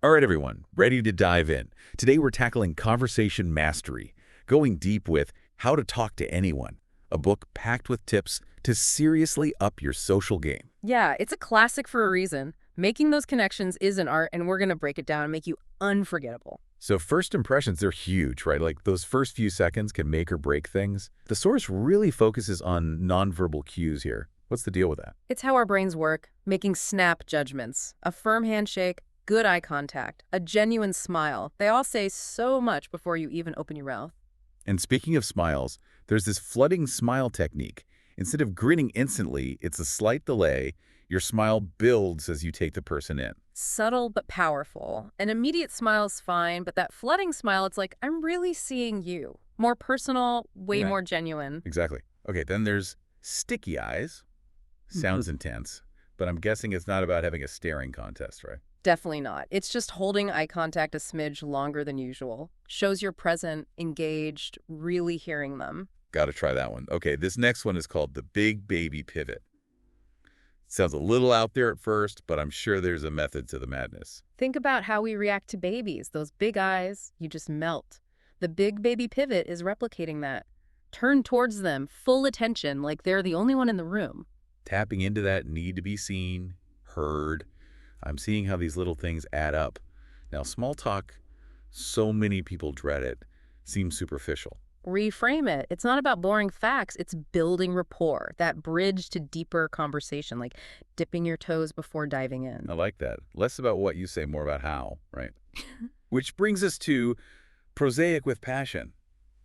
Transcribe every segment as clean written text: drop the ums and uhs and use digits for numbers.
All right, everyone, ready to dive in. Today we're tackling conversation mastery, going deep with How to Talk to Anyone, a book packed with tips to seriously up your social game. Yeah, it's a classic for a reason. Making those connections is an art, and we're going to break it down and make you unforgettable. So first impressions, they're huge, right? Like those first few seconds can make or break things. The source really focuses on nonverbal cues here. What's the deal with that? It's how our brains work, making snap judgments. A firm handshake, good eye contact, a genuine smile. They all say so much before you even open your mouth. And speaking of smiles, there's this flooding smile technique. Instead of grinning instantly, it's a slight delay. Your smile builds as you take the person in. Subtle but powerful. An immediate smile's fine, but that flooding smile, it's like, I'm really seeing you. More personal, way Yeah. more genuine. Exactly. Okay, then there's sticky eyes. Sounds intense, but I'm guessing it's not about having a staring contest, right? Definitely not. It's just holding eye contact a smidge longer than usual. Shows you're present, engaged, really hearing them. Got to try that one. Okay, this next one is called the big baby pivot. Sounds a little out there at first, but I'm sure there's a method to the madness. Think about how we react to babies. Those big eyes, you just melt. The big baby pivot is replicating that. Turn towards them, full attention, like they're the only one in the room. Tapping into that need to be seen, heard. I'm seeing how these little things add up. Now, small talk, so many people dread it, seems superficial. Reframe it. It's not about boring facts. It's building rapport, that bridge to deeper conversation, like dipping your toes before diving in. I like that. Less about what you say, more about how, right? Which brings us to prosaic with passion.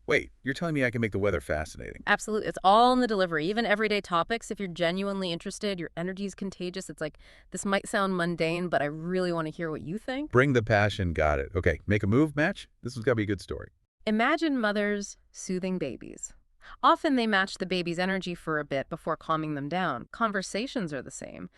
Wait, you're telling me I can make the weather fascinating? Absolutely. It's all in the delivery. Even everyday topics, if you're genuinely interested, your energy is contagious. It's like, this might sound mundane, but I really want to hear what you think. Bring the passion, got it. Okay, make a move, match? This has got to be a good story. Imagine mothers soothing babies. Often they match the baby's energy for a bit before calming them down. Conversations are the same.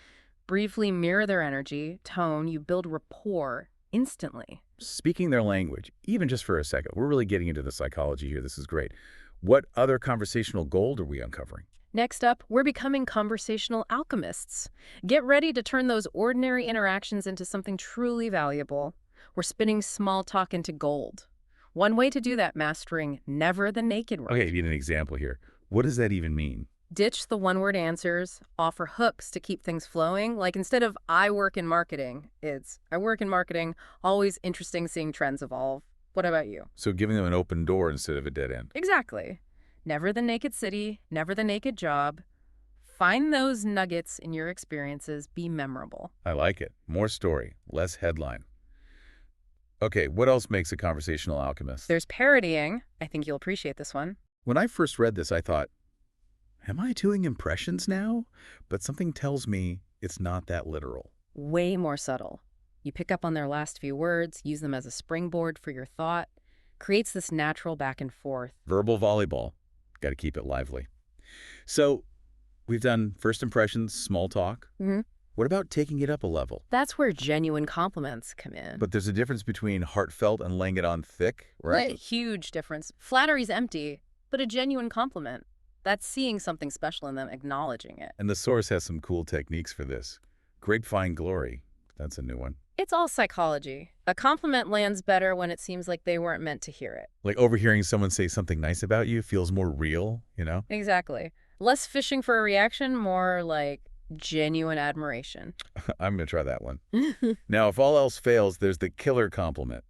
Briefly mirror their energy, tone, you build rapport instantly. Speaking their language, even just for a second, we're really getting into the psychology here. This is great. What other conversational gold are we uncovering? Next up, we're becoming conversational alchemists. Get ready to turn those ordinary interactions into something truly valuable. We're spinning small talk into gold. One way to do that, mastering never the naked word. Okay, give me an example here. What does that even mean? Ditch the one-word answers, offer hooks to keep things flowing. Like instead of I work in marketing, it's I work in marketing, always interesting seeing trends evolve. What about you? So giving them an open door instead of a dead end. Exactly. Never the naked city, never the naked job. Find those nuggets in your experiences, be memorable. I like it. More story, less headline. Okay, what else makes a conversational alchemist? There's parodying. I think you'll appreciate this one. When I first read this, I thought, am I doing impressions now? But something tells me it's not that literal. Way more subtle. You pick up on their last few words, use them as a springboard for your thought. Creates this natural back and forth. Verbal volleyball. Got to keep it lively. So we've done first impressions, small talk. What about taking it up a level? That's where genuine compliments come in. But there's a difference between heartfelt and laying it on thick, right? Huge difference. Flattery's empty, but a genuine compliment. That's seeing something special in them, acknowledging it. And the source has some cool techniques for this. Grapevine glory. That's a new one. It's all psychology. A compliment lands better when it seems like they weren't meant to hear it. Like overhearing someone say something nice about you feels more real, you know? Exactly. Less fishing for a reaction, more like genuine admiration. I'm going to try that one. Now, if all else fails, there's the killer compliment.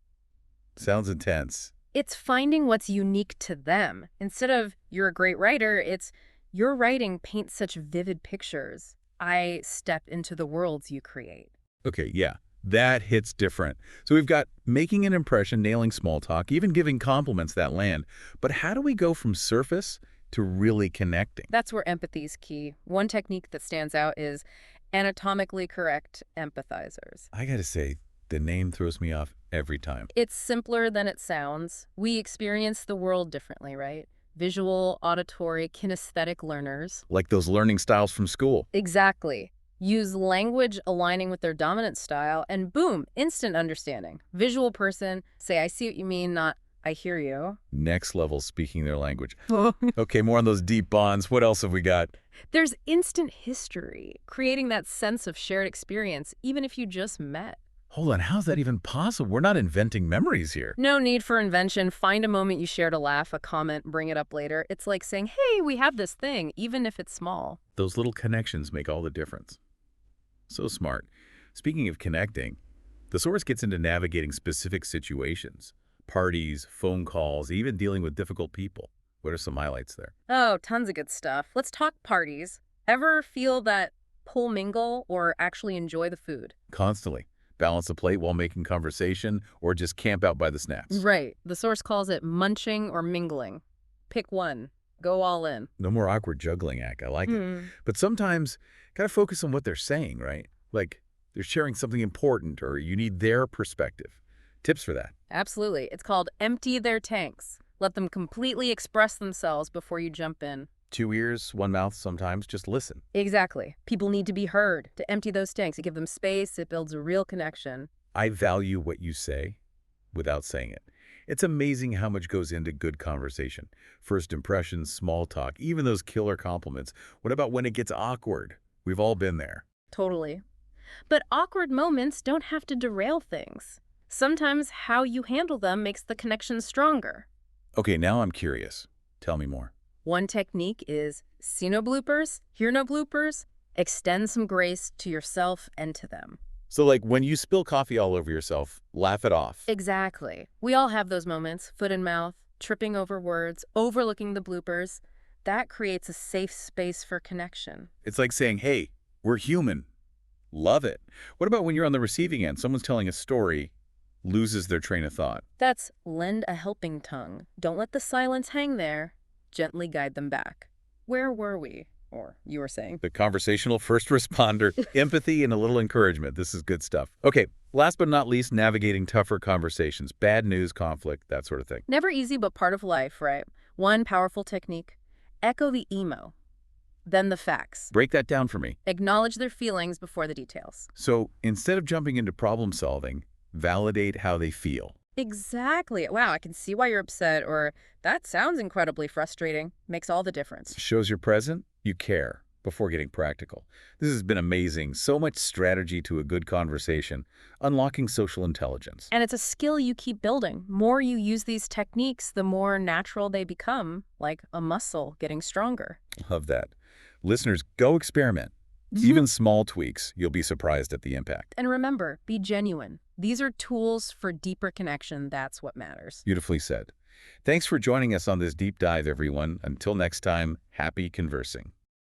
Sounds intense. It's finding what's unique to them. Instead of, you're a great writer, it's, your writing paints such vivid pictures. I step into the worlds you create. Okay, yeah, that hits different. So we've got making an impression, nailing small talk, even giving compliments that land. But how do we go from surface to really connecting? That's where empathy is key. One technique that stands out is anatomically correct empathizers. I got to say, the name throws me off every time. It's simpler than it sounds. We experience the world differently, right? Visual, auditory, kinesthetic learners. Like those learning styles from school. Exactly. Use language aligning with their dominant style, and boom, instant understanding. Visual person, say, I see what you mean, not, I hear you. Next level speaking their language. Okay, more on those deep bonds. What else have we got? There's instant history, creating that sense of shared experience, even if you just met. Hold on, how's that even possible? We're not inventing memories here. No need for invention. Find a moment you share to laugh, a comment, bring it up later. It's like saying, hey, we have this thing, even if it's small. Those little connections make all the difference. So smart. Speaking of connecting, the source gets into navigating specific situations. Parties, phone calls, even dealing with difficult people. What are some highlights there? Oh, tons of good stuff. Let's talk parties. Ever feel that pull mingle or actually enjoy the food? Constantly. Balance a plate while making conversation or just camp out by the snacks. Right. The source calls it munching or mingling. Pick one. Go all in. No more awkward juggling act. I like it. Hmm. But sometimes, gotta focus on what they're saying, right? Like, they're sharing something important or you need their perspective. Tips for that. Absolutely. It's called empty their tanks. Let them completely express themselves before you jump in. 2 ears, 1 mouth sometimes. Just listen. Exactly. People need to be heard. To empty those tanks, you give them space, it builds a real connection. I value what you say without saying it. It's amazing how much goes into good conversation. First impressions, small talk, even those killer compliments. What about when it gets awkward? We've all been there. Totally. But awkward moments don't have to derail things. Sometimes how you handle them makes the connection stronger. Okay, now I'm curious. Tell me more. One technique is see no bloopers, hear no bloopers, extend some grace to yourself and to them. So like when you spill coffee all over yourself, laugh it off. Exactly. We all have those moments, foot in mouth, tripping over words, overlooking the bloopers. That creates a safe space for connection. It's like saying, hey, we're human. Love it. What about when you're on the receiving end? Someone's telling a story, loses their train of thought. That's lend a helping tongue. Don't let the silence hang there. Gently guide them back. Where were we? Or you were saying. The conversational first responder, empathy, and a little encouragement. This is good stuff. Okay, last but not least, navigating tougher conversations, bad news, conflict, that sort of thing. Never easy, but part of life, right? One powerful technique. Echo the emo, then the facts. Break that down for me. Acknowledge their feelings before the details. So instead of jumping into problem solving, validate how they feel. Exactly. Wow, I can see why you're upset, or that sounds incredibly frustrating. Makes all the difference. Shows you're present, you care, before getting practical. This has been amazing. So much strategy to a good conversation, unlocking social intelligence. And it's a skill you keep building. More you use these techniques, the more natural they become, like a muscle getting stronger. Love that. Listeners, go experiment. Even small tweaks, you'll be surprised at the impact. And remember, be genuine. These are tools for deeper connection. That's what matters. Beautifully said. Thanks for joining us on this deep dive, everyone. Until next time, happy conversing.